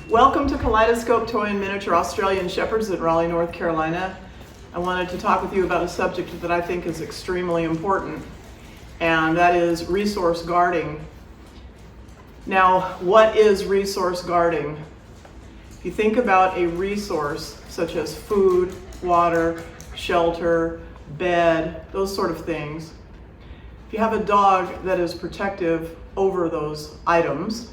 Welcome to Kaleidoscope Toy and Miniature Australian Shepherds in Raleigh, North Carolina. I wanted to talk with you about a subject that I think is extremely important, and that is resource guarding. Now, what is resource guarding? If you think about a resource such as food, water, shelter, bed, those sort of things, if you have a dog that is protective over those items,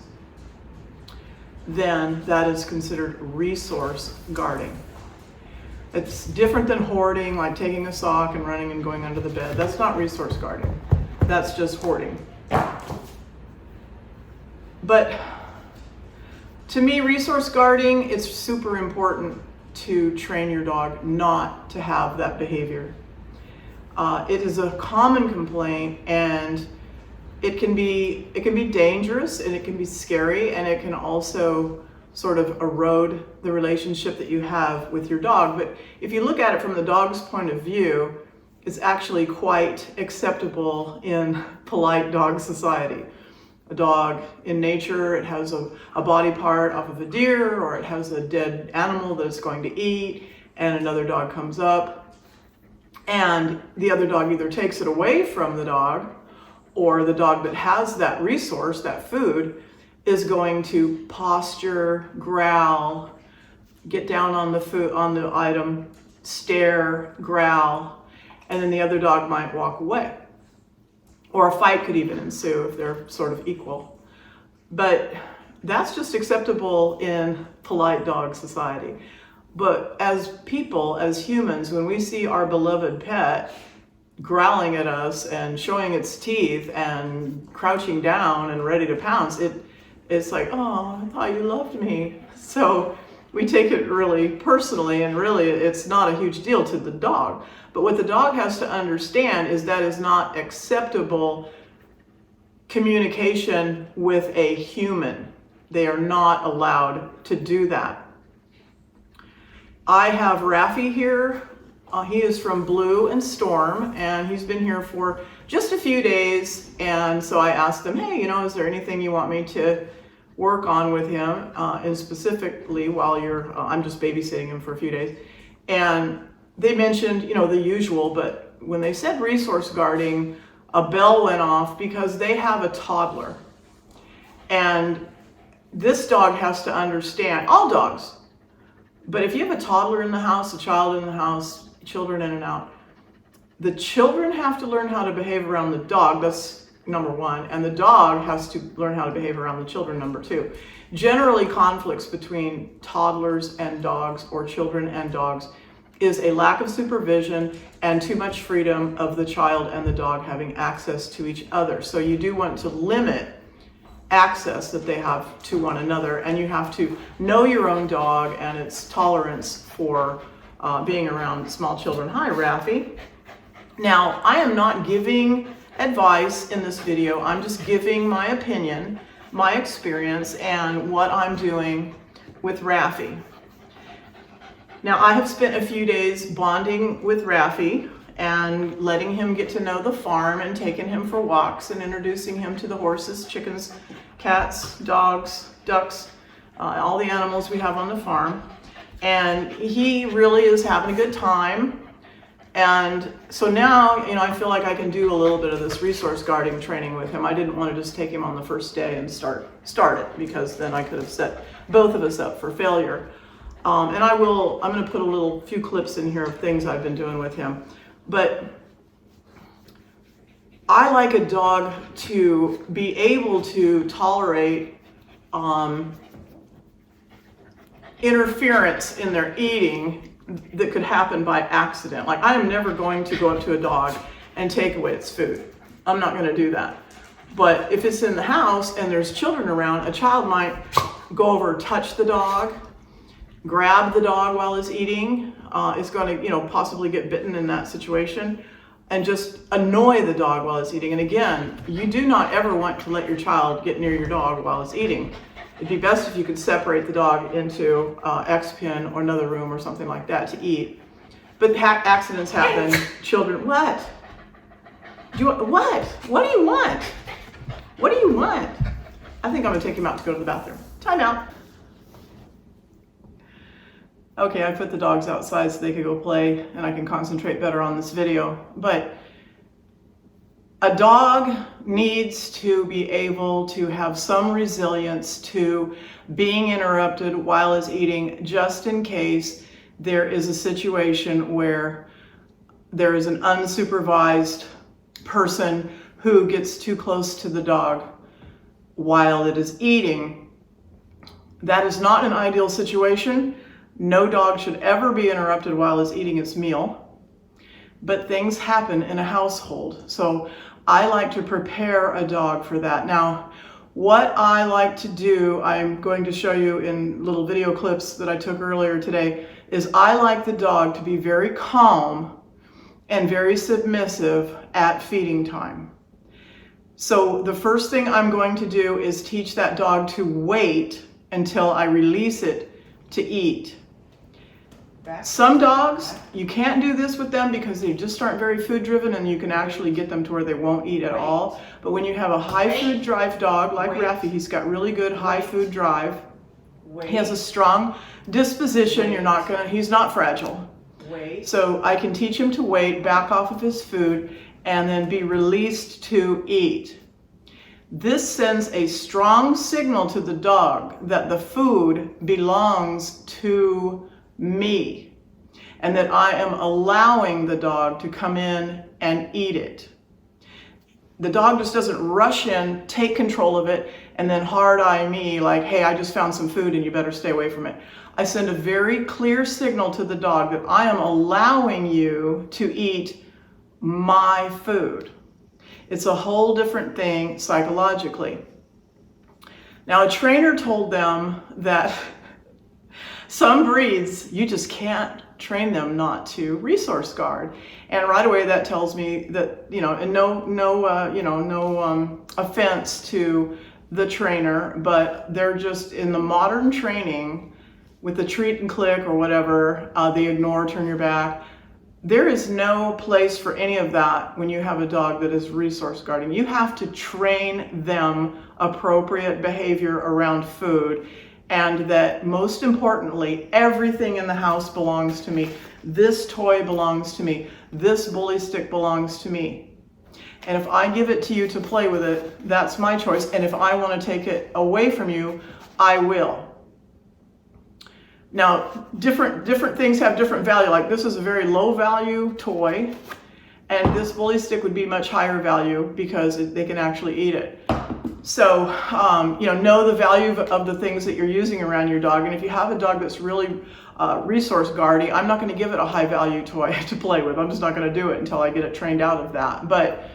then that is considered resource guarding. It's different than hoarding, like taking a sock and running and going under the bed. That's not resource guarding. That's just hoarding. But to me, resource guarding, it's super important to train your dog not to have that behavior. It is a common complaint, and it can be dangerous, and it can be scary, and it can also sort of erode the relationship that you have with your dog. But if you look at it from the dog's point of view, it's actually quite acceptable in polite dog society. A dog in nature, it has a body part off of a deer, or it has a dead animal that it's going to eat, and another dog comes up, and the other dog either takes it away from the dog, or the dog that has that resource, that food, is going to posture, growl, get down on the food, on the item, stare, growl, and then the other dog might walk away. Or a fight could even ensue if they're sort of equal. But that's just acceptable in polite dog society. But as people, as humans, when we see our beloved pet growling at us and showing its teeth and crouching down and ready to pounce, it's like, oh, I thought you loved me. So we take it really personally, and really it's not a huge deal to the dog. But what the dog has to understand is that is not acceptable communication with a human. They are not allowed to do that. I have Raffi here. He is from Blue and Storm, and he's been here for just a few days. And so I asked them, hey, is there anything you want me to work on with him, and specifically while I'm just babysitting him for a few days. And they mentioned, the usual, but when they said resource guarding, a bell went off because they have a toddler. And this dog has to understand, all dogs, but if you have a toddler in the house, a child in the house, children in and out, the children have to learn how to behave around the dog. That's number one. And the dog has to learn how to behave around the children, number two. Generally, conflicts between toddlers and dogs, or children and dogs, is a lack of supervision and too much freedom of the child and the dog having access to each other. So you do want to limit access that they have to one another, and you have to know your own dog and its tolerance for being around small children. Hi, Raffi. Now, I am not giving advice in this video. I'm just giving my opinion, my experience, and what I'm doing with Raffi. Now, I have spent a few days bonding with Raffi and letting him get to know the farm, and taking him for walks and introducing him to the horses, chickens, cats, dogs, ducks, all the animals we have on the farm. And he really is having a good time. And so now, I feel like I can do a little bit of this resource guarding training with him. I didn't want to just take him on the first day and start it, because then I could have set both of us up for failure. And I'm going to put a few clips in here of things I've been doing with him. But I like a dog to be able to tolerate interference in their eating that could happen by accident. Like, I am never going to go up to a dog and take away its food. I'm not going to do that. But if it's in the house and there's children around, a child might go over, touch the dog, grab the dog while it's eating, is going to, possibly get bitten in that situation, and just annoy the dog while it's eating. And again, you do not ever want to let your child get near your dog while it's eating. It'd be best if you could separate the dog into X pen or another room or something like that to eat. But accidents happen. Children, what? What? What do you want? What do you want? I think I'm gonna take him out to go to the bathroom. Time out. Okay, I put the dogs outside so they could go play and I can concentrate better on this video. But a dog needs to be able to have some resilience to being interrupted while it's eating, just in case there is a situation where there is an unsupervised person who gets too close to the dog while it is eating. That is not an ideal situation. No dog should ever be interrupted while it's eating its meal, but things happen in a household. So I like to prepare a dog for that. Now, what I like to do, I'm going to show you in little video clips that I took earlier today, is I like the dog to be very calm and very submissive at feeding time. So the first thing I'm going to do is teach that dog to wait until I release it to eat. Some dogs, you can't do this with them because they just aren't very food driven, and you can actually get them to where they won't eat at all. But when you have a high food drive dog like Rafi, he's got really good high food drive. He has a strong disposition. He's not fragile. So I can teach him to wait, back off of his food, and then be released to eat. This sends a strong signal to the dog that the food belongs to me, and that I am allowing the dog to come in and eat it. The dog just doesn't rush in, take control of it, and then hard eye me like, hey, I just found some food and you better stay away from it. I send a very clear signal to the dog that I am allowing you to eat my food. It's a whole different thing psychologically. Now, a trainer told them that some breeds, you just can't train them not to resource guard. And right away that tells me that, and no offense to the trainer, but they're just, in the modern training with the treat and click or whatever, the ignore, turn your back, there is no place for any of that when you have a dog that is resource guarding. You have to train them appropriate behavior around food. And that, most importantly, everything in the house belongs to me. This toy belongs to me. This bully stick belongs to me. And if I give it to you to play with it, that's my choice. And if I want to take it away from you, I will. Now, different things have different value. Like this is a very low value toy, and this bully stick would be much higher value because they can actually eat it. So, know the value of the things that you're using around your dog. And if you have a dog that's really resource guardy, I'm not going to give it a high value toy to play with. I'm just not going to do it until I get it trained out of that. But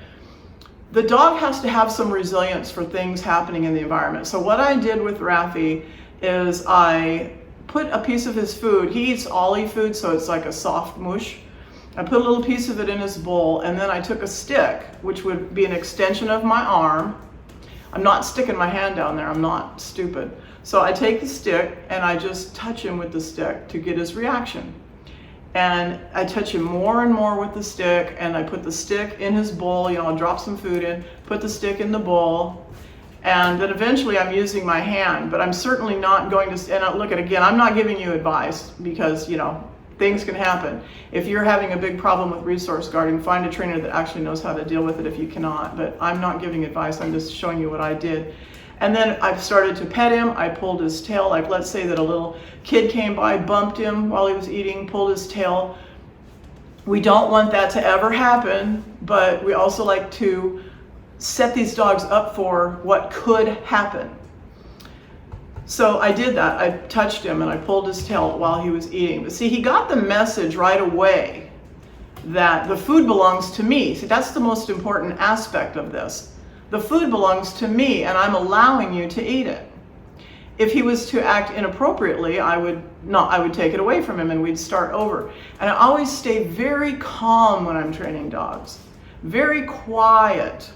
the dog has to have some resilience for things happening in the environment. So what I did with Rafi is I put a piece of his food. He eats ollie food, so it's like a soft mush. I put a little piece of it in his bowl, and then I took a stick, which would be an extension of my arm. I'm not sticking my hand down there, I'm not stupid. So I take the stick and I just touch him with the stick to get his reaction. And I touch him more and more with the stick, and I put the stick in his bowl, I'll drop some food in, put the stick in the bowl, and then eventually I'm using my hand, but I'm certainly not going to, and look, again, I'm not giving you advice because, things can happen. If you're having a big problem with resource guarding, find a trainer that actually knows how to deal with it if you cannot. But I'm not giving advice, I'm just showing you what I did. And then I started to pet him. I pulled his tail. Like, let's say that a little kid came by, bumped him while he was eating, pulled his tail. We don't want that to ever happen, but we also like to set these dogs up for what could happen. So I did that. I touched him and I pulled his tail while he was eating. But see, he got the message right away that the food belongs to me. See, that's the most important aspect of this. The food belongs to me, and I'm allowing you to eat it. If he was to act inappropriately, I would take it away from him and we'd start over. And I always stay very calm when I'm training dogs. Very quiet.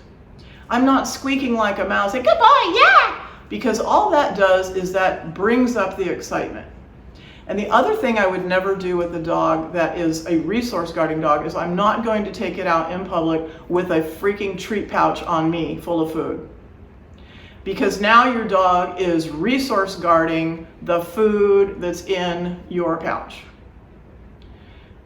I'm not squeaking like a mouse, like, good boy, yeah! Because all that does is that brings up the excitement. And the other thing I would never do with a dog that is a resource guarding dog is I'm not going to take it out in public with a freaking treat pouch on me full of food. because now your dog is resource guarding the food that's in your pouch.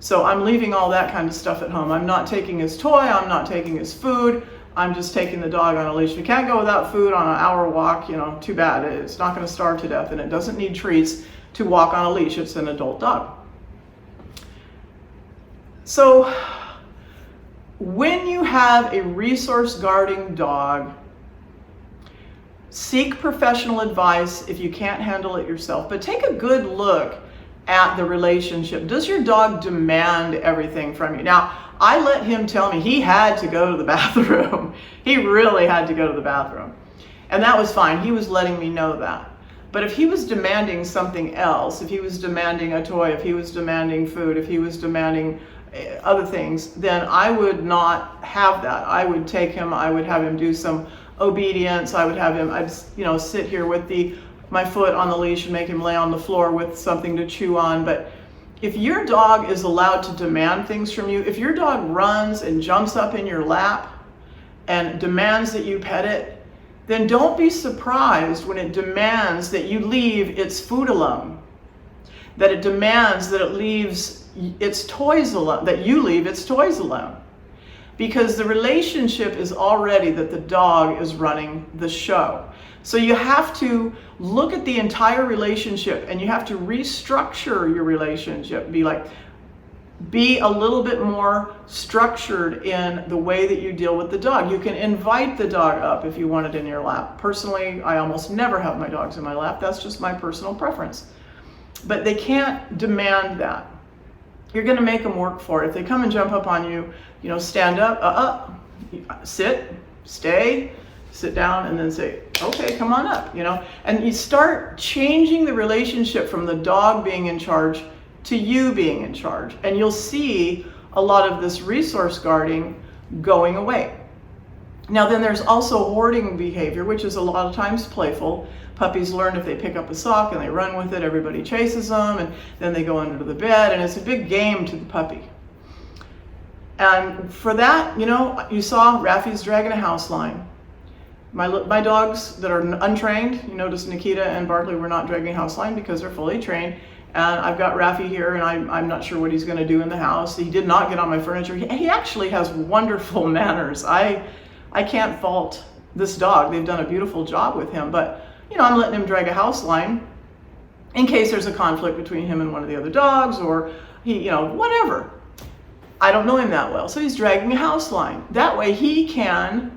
So I'm leaving all that kind of stuff at home. I'm not taking his toy, I'm not taking his food, I'm just taking the dog on a leash. If you can't go without food on an hour walk, you know, too bad. It's not going to starve to death, and it doesn't need treats to walk on a leash. It's an adult dog. So when you have a resource guarding dog, seek professional advice if you can't handle it yourself, but take a good look at the relationship. Does your dog demand everything from you? Now, I let him tell me he had to go to the bathroom. He really had to go to the bathroom. And that was fine. He was letting me know that. But if he was demanding something else, if he was demanding a toy, if he was demanding food, if he was demanding other things, then I would not have that. I would take him, I would have him do some obedience. I would have him, I'd, you know, sit here with my foot on the leash and make him lay on the floor with something to chew on. But if your dog is allowed to demand things from you, if your dog runs and jumps up in your lap and demands that you pet it, then don't be surprised when it demands that you leave its food alone, that it demands that it leaves its toys alone, that you leave its toys alone. Because the relationship is already that the dog is running the show. So you have to look at the entire relationship, and you have to restructure your relationship. Be a little bit more structured in the way that you deal with the dog. You can invite the dog up if you want it in your lap. Personally, I almost never have my dogs in my lap. That's just my personal preference. But they can't demand that. You're going to make them work for it. If they come and jump up on you, you know, stand up, sit, stay, sit down, and then say, okay, come on up, you know. And you start changing the relationship from the dog being in charge to you being in charge. And you'll see a lot of this resource guarding going away. Now then, there's also hoarding behavior, which is a lot of times playful. Puppies learn if they pick up a sock and they run with it, everybody chases them, and then they go under the bed, and it's a big game to the puppy. And for that, you know, you saw Raffy's dragging a house line. My dogs that are untrained, you notice Nikita and Barkley were not dragging house line because they're fully trained. And I've got Raffy here, and I'm not sure what he's going to do in the house. He did not get on my furniture. He actually has wonderful manners. I can't fault this dog. They've done a beautiful job with him. But, you know, I'm letting him drag a house line in case there's a conflict between him and one of the other dogs, or he, you know, whatever. I don't know him that well, so he's dragging a house line. That way he can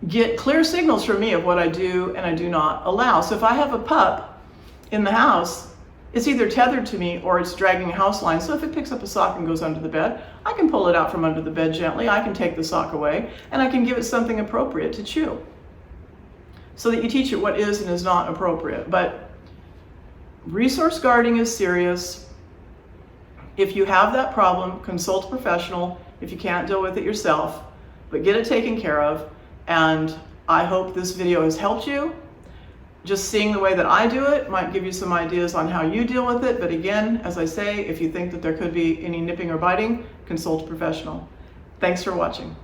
get clear signals from me of what I do and I do not allow. So if I have a pup in the house, it's either tethered to me or it's dragging a house line. So if it picks up a sock and goes under the bed, I can pull it out from under the bed gently. I can take the sock away, and I can give it something appropriate to chew, so that you teach it what is and is not appropriate. But resource guarding is serious. If you have that problem, consult a professional if you can't deal with it yourself, but get it taken care of. And I hope this video has helped you. Just seeing the way that I do it might give you some ideas on how you deal with it. But again, as I say, if you think that there could be any nipping or biting, consult a professional. Thanks for watching.